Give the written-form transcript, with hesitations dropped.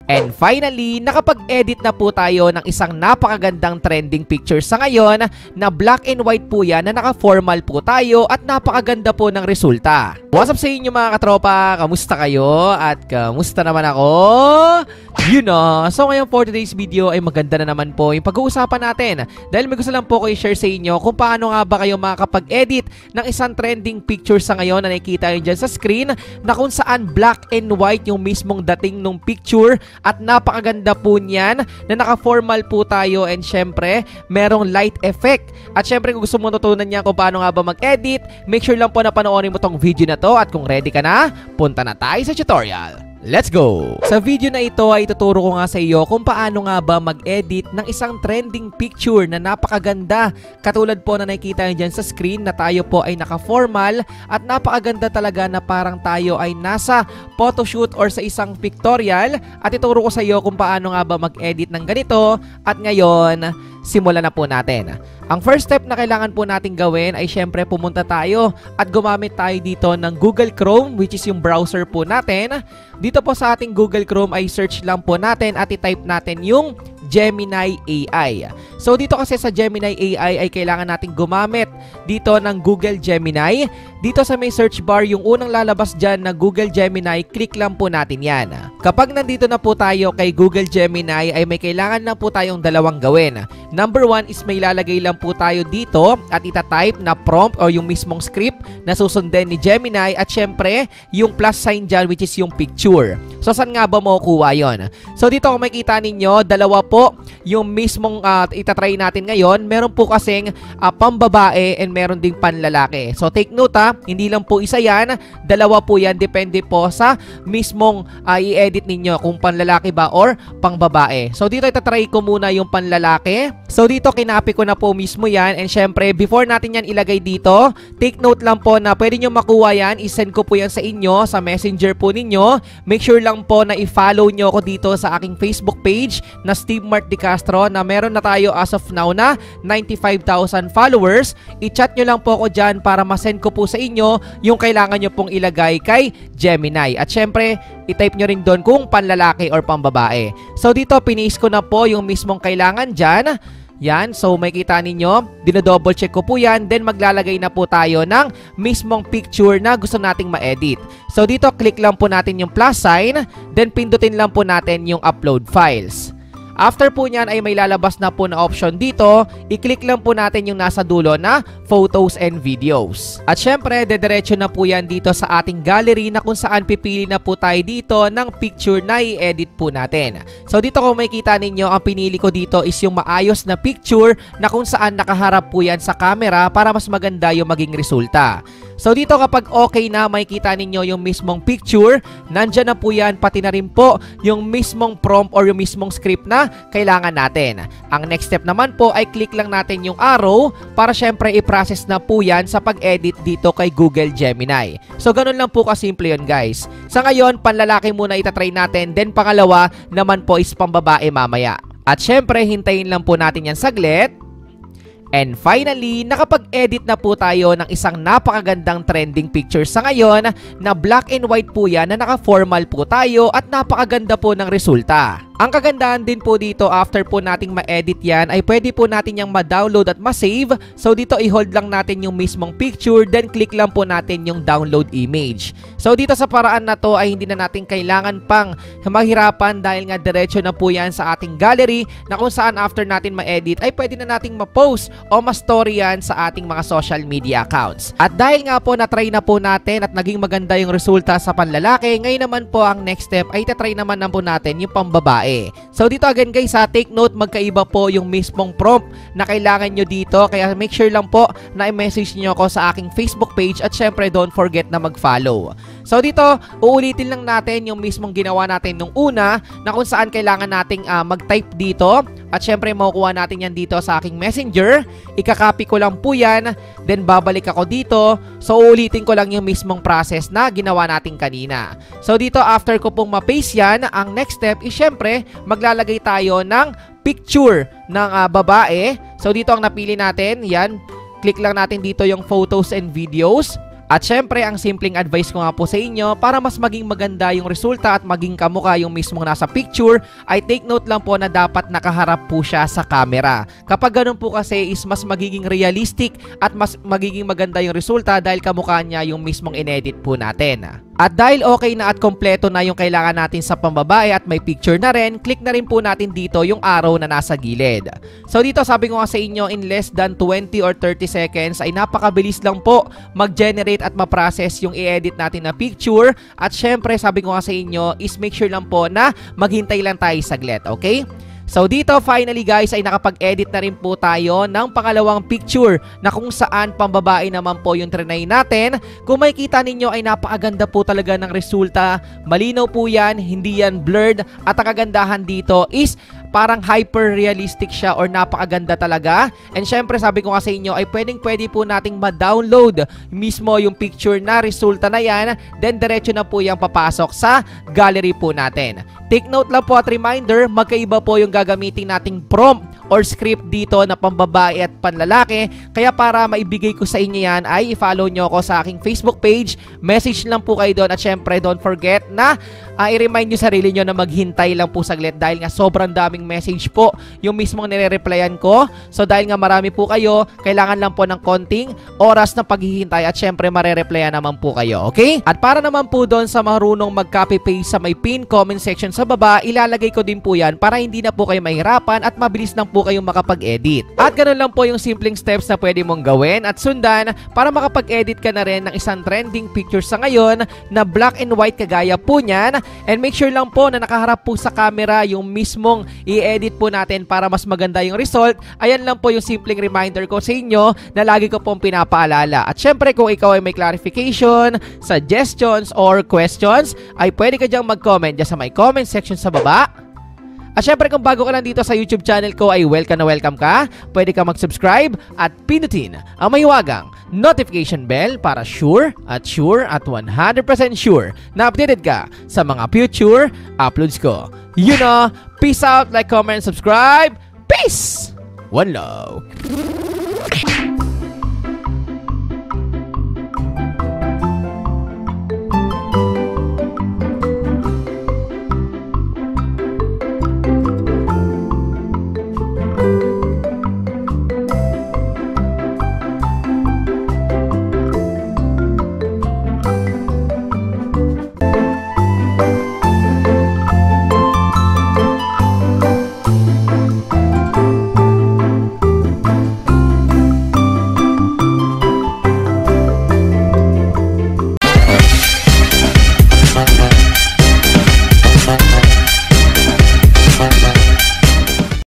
And finally, nakapag-edit na po tayo ng isang napakagandang trending picture sa ngayon na black and white po yan na naka-formal po tayo at napakaganda po ng resulta. What's up sa inyo mga katropa? Kamusta kayo? At kamusta naman ako? So ngayon for today's video ay maganda na naman po yung pag-uusapan natin. Dahil may gusto lang po ko i-share sa inyo kung paano nga ba kayo makakapag-edit ng isang trending picture sa ngayon na nakikita nyo dyan sa screen na kung saan black and white yung mismong dating nung picture. At napakaganda po niyan na naka-formal po tayo and syempre merong light effect. At syempre kung gusto mo natutunan niya kung paano nga ba mag-edit, make sure lang po na panoorin mo tong video na to. At kung ready ka na, punta na tayo sa tutorial. Let's go! Sa video na ito ay tuturo ko nga sa iyo kung paano nga ba mag-edit ng isang trending picture na napakaganda. Katulad po na nakikita nyo dyan sa screen na tayo po ay naka-formal at napakaganda talaga na parang tayo ay nasa photoshoot or sa isang pictorial. At ituro ko sa iyo kung paano nga ba mag-edit ng ganito. At ngayon, simulan na po natin. Ang first step na kailangan po natin gawin ay syempre pumunta tayo at gumamit tayo dito ng Google Chrome, which is yung browser po natin. Dito po sa ating Google Chrome ay search lang po natin at i-type natin yung Gemini AI. So dito kasi sa Gemini AI ay kailangan natin gumamit dito ng Google Gemini. Dito sa may search bar, yung unang lalabas dyan na Google Gemini, click lang po natin yan. Kapag nandito na po tayo kay Google Gemini ay may kailangan lang po tayong dalawang gawin. Number 1 is may lalagay lang po tayo dito at itatype na prompt o yung mismong script na susundin ni Gemini at syempre yung plus sign dyan which is yung picture. So saan nga ba makukuha yon? So dito kung makikita ninyo, dalawa po yung mismong itatry natin ngayon. Meron po kasing pambabae and meron ding panlalaki. So take note hindi lang po isa yan, dalawa po yan, depende po sa mismong i-edit ninyo kung panlalaki ba or pangbabae. So dito itatry ko muna yung panlalaki. So dito kinapi ko na po mismo yan and syempre before natin yan ilagay dito, take note lang po na pwede nyo makuha yan, isend ko po yan sa inyo sa messenger po ninyo. Make sure lang po na i-follow nyo ako dito sa aking Facebook page na Steve Mart De Castro na meron na tayo as of now na 95,000 followers. I-chat nyo lang po ako dyan para masend ko po sa inyo yung kailangan nyo pong ilagay kay Gemini. At syempre, i-type nyo rin doon kung panlalaki or pambabae. So dito, pinis ko na po yung mismong kailangan dyan. Yan, so makikita ninyo, dinodouble check ko po yan, then maglalagay na po tayo ng mismong picture na gusto nating ma-edit. So dito, click lang po natin yung plus sign, then pindutin lang po natin yung upload files. After po nyan ay may lalabas na po na option dito, i-click lang po natin yung nasa dulo na photos and videos. At syempre, dediretso na po yan dito sa ating gallery na kung saan pipili na po tayo dito ng picture na i-edit po natin. So dito kung makikita ninyo, ang pinili ko dito is yung maayos na picture na kung saan nakaharap po yan sa camera para mas maganda yung maging resulta. So dito kapag okay na, makikita ninyo yung mismong picture, nandyan na po yan, pati na rin po yung mismong prompt or yung mismong script na kailangan natin. Ang next step naman po ay click lang natin yung arrow para syempre i-process na po yan sa pag-edit dito kay Google Gemini. So ganun lang po kasimple yun guys. Sa ngayon, panlalaki muna itatry natin, then pangalawa naman po is pambabae mamaya. At syempre, hintayin lang po natin yan saglit. And finally, nakapag-edit na po tayo ng isang napakagandang trending picture sa ngayon na black and white po yan na naka-formal po tayo at napakaganda po ng resulta. Ang kagandahan din po dito after po nating ma-edit yan ay pwede po natin yung ma-download at ma-save. So dito i-hold lang natin yung mismong picture, then click lang po natin yung download image. So dito sa paraan na to ay hindi na natin kailangan pang mahirapan dahil nga diretso na po yan sa ating gallery na kung saan after natin ma-edit ay pwede na nating ma-post o ma-story yan sa ating mga social media accounts. At dahil nga po na-try na po natin at naging maganda yung resulta sa panlalaki, ngayon naman po ang next step ay tatry naman na po natin yung pambabae. So dito again guys, take note, magkaiba po yung mismong prompt na kailangan nyo dito. Kaya make sure lang po na i-message nyo ako sa aking Facebook page at syempre don't forget na mag-follow. So dito, uulitin lang natin yung mismong ginawa natin nung una na kung saan kailangan nating mag-type dito. At syempre makukuha natin yan dito sa aking messenger. Ikakopy ko lang po yan, then babalik ako dito. So uulitin ko lang yung mismong process na ginawa natin kanina. So dito after ko pong ma-paste yan, ang next step is syempre maglalagay tayo ng picture ng babae. So dito ang napili natin, yan. Click lang natin dito yung photos and videos. At syempre, ang simpleng advice ko nga po sa inyo para mas maging maganda yung resulta at maging kamukha yung mismong nasa picture ay take note lang po na dapat nakaharap po siya sa camera. Kapag ganun po kasi is mas magiging realistic at mas magiging maganda yung resulta dahil kamukha niya yung mismong inedit po natin. At dahil okay na at kompleto na yung kailangan natin sa pambabae at may picture na rin, click na rin po natin dito yung arrow na nasa gilid. So dito sabi ko nga sa inyo, in less than 20 or 30 seconds ay napakabilis lang po mag-generate at ma-process yung i-edit natin na picture. At syempre sabi ko nga sa inyo is make sure lang po na maghintay lang tayo saglit, okay? So dito finally guys ay nakapag-edit na rin po tayo ng pangalawang picture na kung saan pambabae naman po yung trinay natin. Kung makikita ninyo ay napakaganda po talaga ng resulta. Malinaw po yan, hindi yan blurred at ang kagandahan dito is parang hyper realistic siya or napakaganda talaga. And syempre sabi ko nga sa inyo ay pwede po nating ma-download mismo yung picture na resulta na yan, then diretso na po yung papasok sa gallery po natin. Take note lang po at reminder, magkaiba po yung gagamitin nating prompt or script dito na pambabae at panlalaki. Kaya para maibigay ko sa inyo yan ay i-follow nyo ako sa aking Facebook page, message lang po kayo doon at syempre don't forget na i-remind nyo sarili nyo na maghintay lang po saglit dahil nga sobrang daming message po yung mismong nire-replyan ko. So dahil nga marami po kayo, kailangan lang po ng konting oras na paghihintay at syempre mare-replyan naman po kayo, okay? At para naman po doon sa marunong mag-copy-paste sa may pin comment section sa baba, ilalagay ko din po yan para hindi na po kayo mahirapan at mabilis lang po kayong makapag-edit. At ganun lang po yung simpleng steps na pwede mong gawin at sundan para makapag-edit ka na rin ng isang trending picture sa ngayon na black and white kagaya po niyan. And make sure lang po na nakaharap po sa camera yung mismong i-edit po natin para mas maganda yung result. Ayan lang po yung simpleng reminder ko sa inyo na lagi ko pong pinapaalala. At syempre kung ikaw ay may clarification, suggestions, or questions, ay pwede ka dyang mag-comment dyan sa may comment section sa baba. At syempre kung bago ka lang dito sa YouTube channel ko ay welcome na welcome ka. Pwede ka mag-subscribe at pinutin ang mahiwagang notification bell para sure at 100% sure na updated ka sa mga future uploads ko. You know, peace out, like, comment, subscribe. Peace! One love!